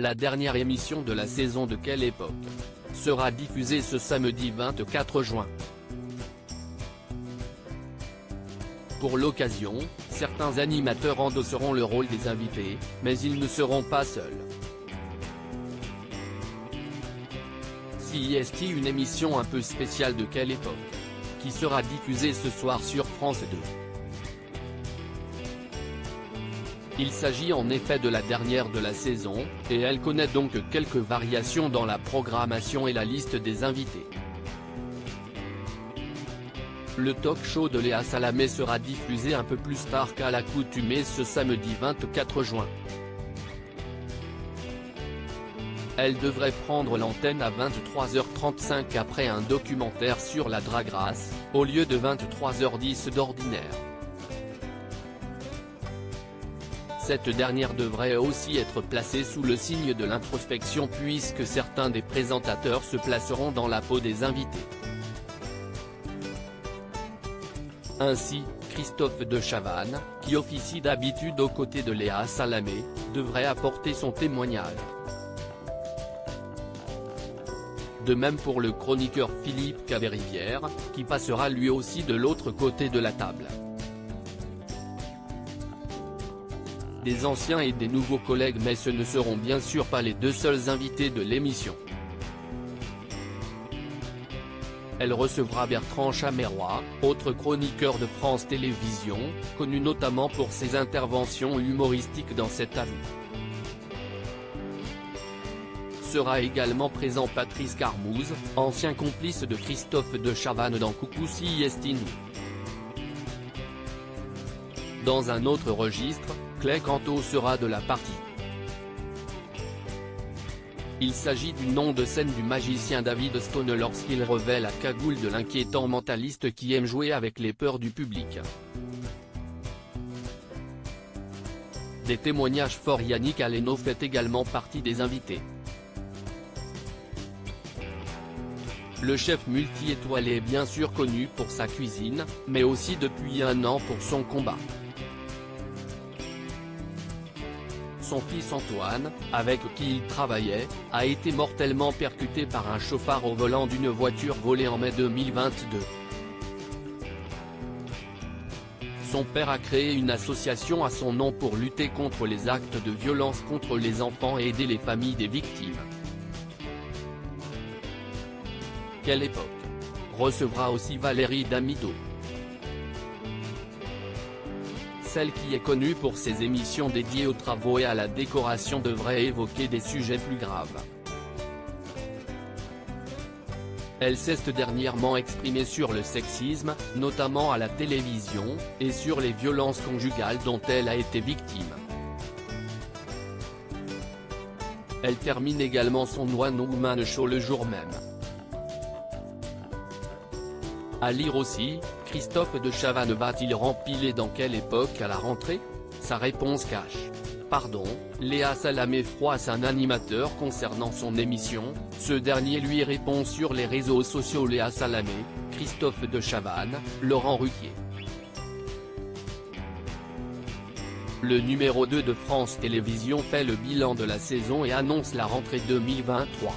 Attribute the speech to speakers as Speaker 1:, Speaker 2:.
Speaker 1: La dernière émission de la saison de Quelle époque sera diffusée ce samedi 24 juin. Pour l'occasion, certains animateurs endosseront le rôle des invités, mais ils ne seront pas seuls. CIST, une émission un peu spéciale de Quelle époque, qui sera diffusée ce soir sur France 2. Il s'agit en effet de la dernière de la saison, et elle connaît donc quelques variations dans la programmation et la liste des invités. Le talk show de Léa Salamé sera diffusé un peu plus tard qu'à l'accoutumée ce samedi 24 juin. Elle devrait prendre l'antenne à 23h35 après un documentaire sur la Drag Race, au lieu de 23h10 d'ordinaire. Cette dernière devrait aussi être placée sous le signe de l'introspection puisque certains des présentateurs se placeront dans la peau des invités. Ainsi, Christophe de Chavannes, qui officie d'habitude aux côtés de Léa Salamé, devrait apporter son témoignage. De même pour le chroniqueur Philippe Caverivière, qui passera lui aussi de l'autre côté de la table. Des anciens et des nouveaux collègues, mais ce ne seront bien sûr pas les deux seuls invités de l'émission. Elle recevra Bertrand Chameroy, autre chroniqueur de France Télévisions, connu notamment pour ses interventions humoristiques dans Cet à vous. Sera également présent Patrice Carmouze, ancien complice de Christophe de Chavannes dans Coucou CIST Nous. Dans un autre registre, Clay Canto sera de la partie. Il s'agit du nom de scène du magicien David Stone lorsqu'il revêt la cagoule de l'inquiétant mentaliste qui aime jouer avec les peurs du public. Des témoignages forts. Yannick Aleno fait également partie des invités. Le chef multi-étoilé est bien sûr connu pour sa cuisine, mais aussi depuis un an pour son combat. Son fils Antoine, avec qui il travaillait, a été mortellement percuté par un chauffard au volant d'une voiture volée en mai 2022. Son père a créé une association à son nom pour lutter contre les actes de violence contre les enfants et aider les familles des victimes. Quelle époque recevra aussi Valérie Damido. Celle qui est connue pour ses émissions dédiées aux travaux et à la décoration devrait évoquer des sujets plus graves. Elle s'est dernièrement exprimée sur le sexisme, notamment à la télévision, et sur les violences conjugales dont elle a été victime. Elle termine également son One Woman Show le jour même. À lire aussi, Christophe de Chavannes va-t-il rempiler dans Quelle époque à la rentrée? Sa réponse cache. Pardon, Léa Salamé froisse un animateur concernant son émission, ce dernier lui répond sur les réseaux sociaux. Léa Salamé, Christophe de Chavannes, Laurent Ruquier. Le numéro 2 de France Télévisions fait le bilan de la saison et annonce la rentrée 2023.